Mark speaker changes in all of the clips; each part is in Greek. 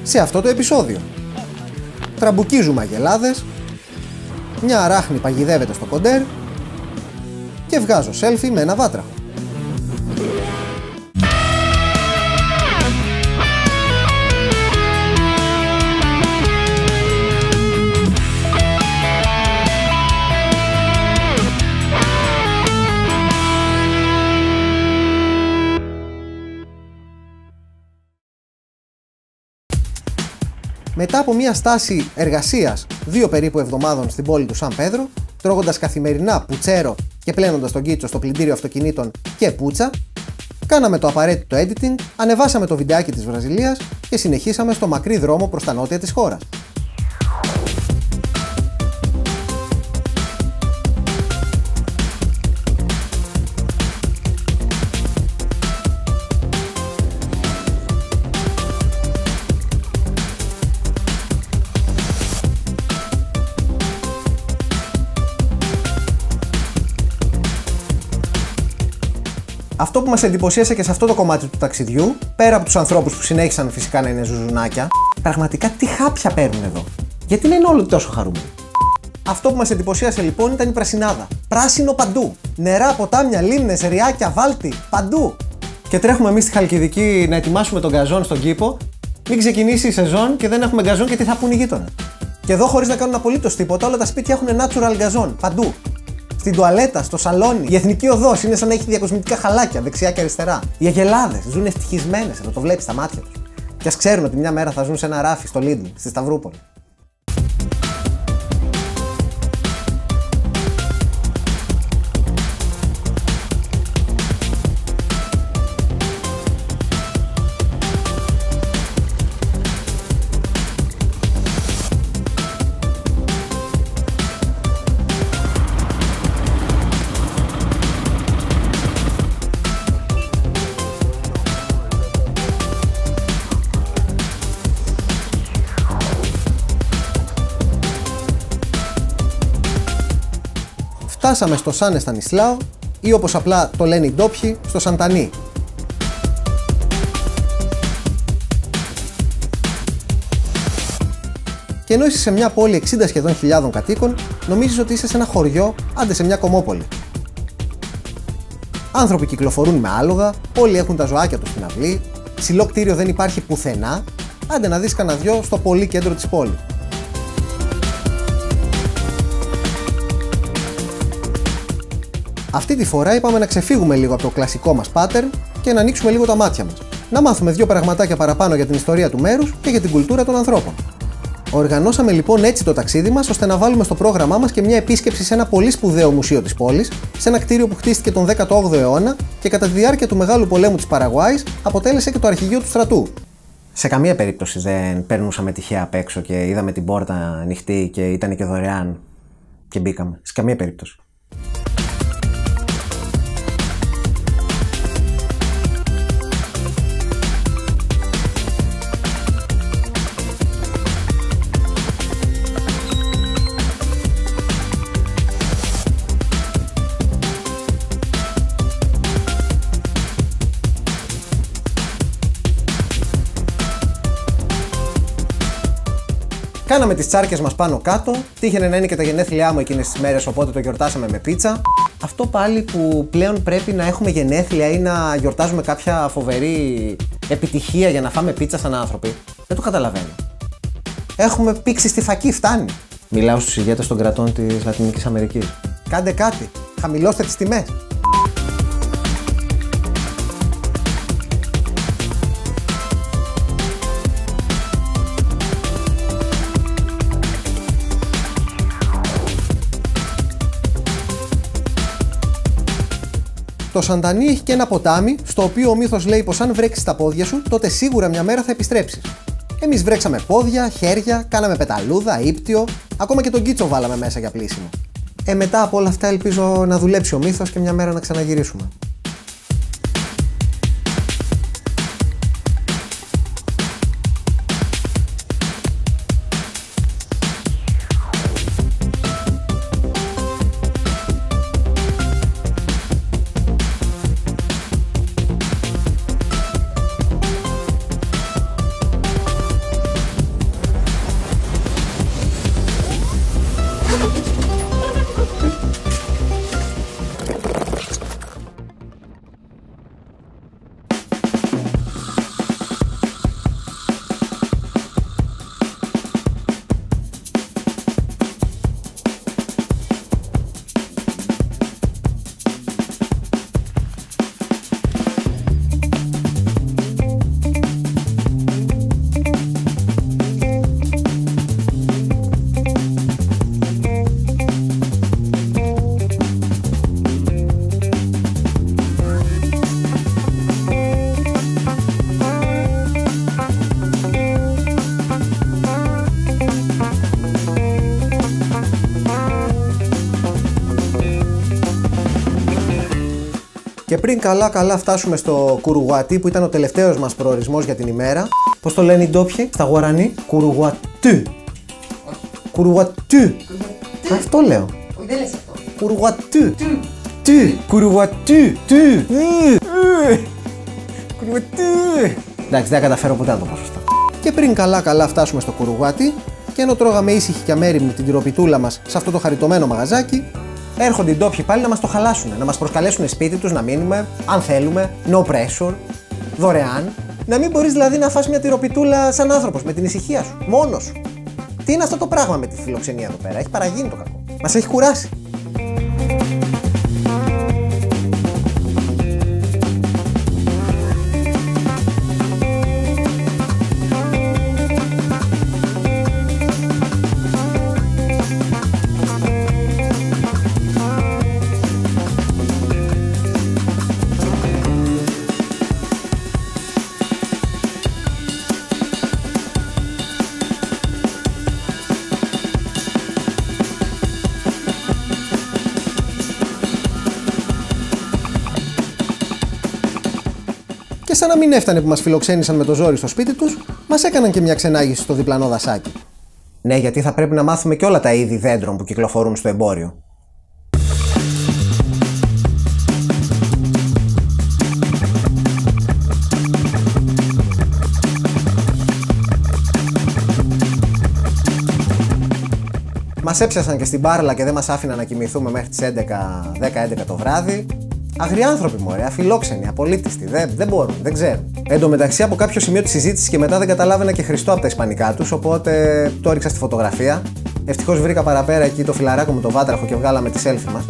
Speaker 1: σε αυτό το επεισόδιο. Τραμπουκίζουμε αγελάδες, μια αράχνη παγιδεύεται στο κοντέρ και βγάζω selfie με ένα βάτραχο. Μετά από μια στάση εργασίας 2 περίπου εβδομάδων στην πόλη του Σαν Πέδρο, τρώγοντας καθημερινά πουτσέρο και πλένοντας τον κίτσο στο πλυντήριο αυτοκινήτων και πούτσα, κάναμε το απαραίτητο editing, ανεβάσαμε το βιντεάκι της Βραζιλίας και συνεχίσαμε στο μακρύ δρόμο προς τα νότια της χώρας. Αυτό που μας εντυπωσίασε και σε αυτό το κομμάτι του ταξιδιού, πέρα από τους ανθρώπους που συνέχισαν φυσικά να είναι ζουζουνάκια, πραγματικά τι χάπια παίρνουν εδώ. Γιατί να είναι όλοι τόσο χαρούμενοι. Αυτό που μας εντυπωσίασε λοιπόν ήταν η πρασινάδα. Πράσινο παντού. Νερά, ποτάμια, λίμνες, ριάκια, βάλτι, παντού. Και τρέχουμε εμείς στη Χαλκιδική να ετοιμάσουμε τον γκαζόν στον κήπο. Μην ξεκινήσει η σεζόν και δεν έχουμε γκαζόν και τι θα πούν οι γείτονες. Και εδώ, χωρίς να κάνουν απολύτως τίποτα, όλα τα σπίτια έχουν natural γκαζόν παντού. Στην τουαλέτα, στο σαλόνι, η εθνική οδός είναι σαν να έχει διακοσμητικά χαλάκια δεξιά και αριστερά. Οι αγελάδες ζουν ευτυχισμένες, εδώ το βλέπεις στα μάτια τους. Και ας ξέρουν ότι μια μέρα θα ζουν σε ένα ράφι στο Lidl, στη Σταυρούπολη. Φτάσαμε στο Σαν Εστανισλάο ή όπως απλά το λένε οι ντόπιοι, στο Σαντανί. Και ενώ είσαι σε μια πόλη 60 σχεδόν χιλιάδων κατοίκων, νομίζεις ότι είσαι σε ένα χωριό, άντε σε μια κομμόπολη. Άνθρωποι κυκλοφορούν με άλογα, όλοι έχουν τα ζωάκια τους στην αυλή, ψηλό κτίριο δεν υπάρχει πουθενά, άντε να δεις κανένα δυο στο πολύ κέντρο της πόλης. Αυτή τη φορά είπαμε να ξεφύγουμε λίγο από το κλασικό μας pattern και να ανοίξουμε λίγο τα μάτια μας. Να μάθουμε 2 πραγματάκια παραπάνω για την ιστορία του μέρους και για την κουλτούρα των ανθρώπων. Οργανώσαμε λοιπόν έτσι το ταξίδι μας ώστε να βάλουμε στο πρόγραμμά μας και μια επίσκεψη σε ένα πολύ σπουδαίο μουσείο της πόλης, σε ένα κτίριο που χτίστηκε τον 18ο αιώνα και κατά τη διάρκεια του Μεγάλου Πολέμου της Παραγουάης αποτέλεσε και το αρχηγείο του στρατού. Σε καμία περίπτωση δεν περνούσαμε τυχαία απ' έξω και είδαμε την πόρτα ανοιχτή και ήταν και δωρεάν και μπήκαμε. Σε καμία περίπτωση. Κάναμε τις τσάρκες μας πάνω κάτω, τύχαινε να είναι και τα γενέθλιά μου εκείνες τις μέρες, οπότε το γιορτάσαμε με πίτσα. Αυτό πάλι που πλέον πρέπει να έχουμε γενέθλια ή να γιορτάζουμε κάποια φοβερή επιτυχία για να φάμε πίτσα σαν άνθρωποι, δεν το καταλαβαίνω. Έχουμε πήξει στη φακή, φτάνει. Μιλάω στους ηγέτες των κρατών της Λατινικής Αμερικής. Κάντε κάτι, χαμηλώστε τις τιμές. Το Σαντανί έχει και ένα ποτάμι, στο οποίο ο μύθος λέει πως αν βρέξεις τα πόδια σου, τότε σίγουρα μια μέρα θα επιστρέψεις. Εμείς βρέξαμε πόδια, χέρια, κάναμε πεταλούδα, ύπτιο, ακόμα και τον κίτσο βάλαμε μέσα για πλύσιμο. Μετά από όλα αυτά ελπίζω να δουλέψει ο μύθος και μια μέρα να ξαναγυρίσουμε. καλά φτάσουμε στο Κουρουγουατί που ήταν ο τελευταίος μας προορισμός για την ημέρα. Πώς το λένε οι ντόπιοι στα Γουαρανί? Κουρουγουατού. Κουρουγουατού. Αυτό λέω.
Speaker 2: Όχι, δεν λες αυτό.
Speaker 1: Κουρουγουατού. Του. Κουρουγουατού. Του. Κουρουγουατού. Εντάξει, δεν καταφέρω ποτέ να το πω σωστά. Και πριν καλά φτάσουμε στο Κουρουγουάτι, και ενώ τρώγαμε ήσυχοι και αμέριμνοι την τυροπιτούλα μας σε αυτό το χαριτωμένο μαγαζάκι, έρχονται οι ντόπιοι πάλι να μας το χαλάσουν, να μας προσκαλέσουν σπίτι τους, να μείνουμε, αν θέλουμε, no pressure, δωρεάν. Να μην μπορείς δηλαδή να φας μια τυροπιτούλα σαν άνθρωπος, με την ησυχία σου, μόνος σου. Τι είναι αυτό το πράγμα με τη φιλοξενία εδώ πέρα, έχει παραγίνει το κακό. Μας έχει κουράσει. Και σαν να μην έφτανε που μας φιλοξένησαν με το ζόρι στο σπίτι τους, μας έκαναν και μια ξενάγηση στο διπλανό δασάκι. Ναι, γιατί θα πρέπει να μάθουμε και όλα τα είδη δέντρων που κυκλοφορούν στο εμπόριο. Μας έψασαν και στην μπάρλα και δεν μας άφηναν να κοιμηθούμε μέχρι τις 10-11 το βράδυ. Αγριάνθρωποι μωρέ, αφιλόξενοι, απολύτιστοι, δεν μπορούν, δεν ξέρουν. Εν τω μεταξύ, από κάποιο σημείο της συζήτησης και μετά δεν καταλάβαινα και Χριστό από τα ισπανικά τους, οπότε το έριξα στη φωτογραφία. Ευτυχώς βρήκα παραπέρα εκεί το φιλαράκο με το βάτραχο και βγάλαμε τη selfie μας.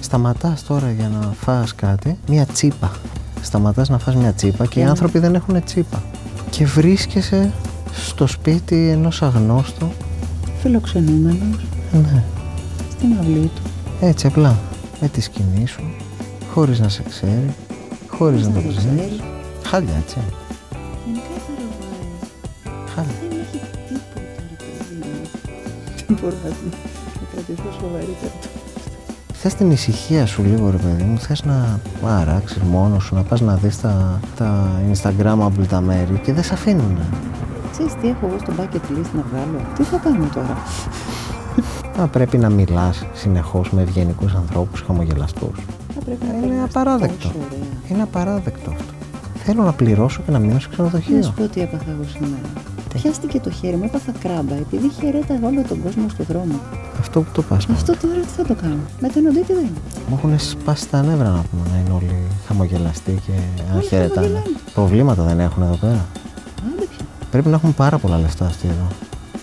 Speaker 1: Σταματάς τώρα για να φας κάτι, μια τσίπα. Σταματάς να φας μια τσίπα και οι άνθρωποι δεν έχουν τσίπα. Και βρίσκεσαι στο σπίτι ενός αγνώστου.
Speaker 2: Φιλοξενούμενος.
Speaker 1: Ναι.
Speaker 2: Στην αυλή του.
Speaker 1: Έτσι απλά. Με τη σκηνή σου. Χωρίς να σε ξέρει. Χωρίς να το ξέρει. Χάλια, έτσι.
Speaker 2: Γενικά η Παραγουάη
Speaker 1: Χάλια.
Speaker 2: δεν έχει τίποτα, ρε παιδί μου. Δεν μπορώ να κρατήσω σοβαρή κάτω.
Speaker 1: Θες την ησυχία σου λίγο, ρε παιδί μου. Θες να αράξεις μόνος σου, να πας να δεις τα Instagramable τα μέρη και δεν σε αφήνουν.
Speaker 2: Ξέρεις τι έχω εγώ στο bucket list να βγάλω? Τι θα κάνω τώρα?
Speaker 1: Θα πρέπει να μιλάς συνεχώς με ευγενικούς ανθρώπους, χαμογελαστούς.
Speaker 2: Θα πρέπει να
Speaker 1: Είναι
Speaker 2: περνάς
Speaker 1: απαράδεκτο.
Speaker 2: τόσο ωραία.
Speaker 1: Είναι απαράδεκτο αυτό. Θέλω να πληρώσω και να μείνω σε ξενοδοχείο.
Speaker 2: Να σου πω τι έπαθα εγώ σήμερα. Πιάστηκε το χέρι μου, έπαθα κράμπα επειδή χαιρέταγα όλο τον κόσμο στον δρόμο.
Speaker 1: Αυτό που το πας.
Speaker 2: Αυτό τώρα τι θα το κάνω? Με τον οντίτη δεν είναι.
Speaker 1: Μου έχουν σπάσει τα νεύρα να πούμε να είναι όλοι χαμογελαστοί και να χαιρετάνε.
Speaker 2: χαμογελάνε.
Speaker 1: Προβλήματα δεν έχουν εδώ πέρα.
Speaker 2: Άντε πια.
Speaker 1: Πρέπει να έχουν πάρα πολλά λεφτά αυτοί εδώ.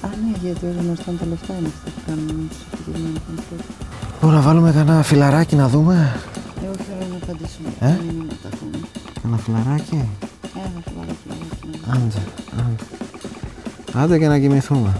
Speaker 2: Α, ναι, γιατί όσο γνωστόν τα λεφτά είναι αυτά που κάνουν τους ευτυχισμένους ανθρώπους.
Speaker 1: Μπορούμε να βάλουμε κανένα φιλαράκι να δούμε.
Speaker 2: Εγώ θέλω να απαντήσω.
Speaker 1: Ε?
Speaker 2: Δεν είναι τα ακόμα.
Speaker 1: Κανένα φιλαράκι.
Speaker 2: Ένα φιλαράκι.
Speaker 1: Άντε, άντε. Άντε και να κοιμηθούμε.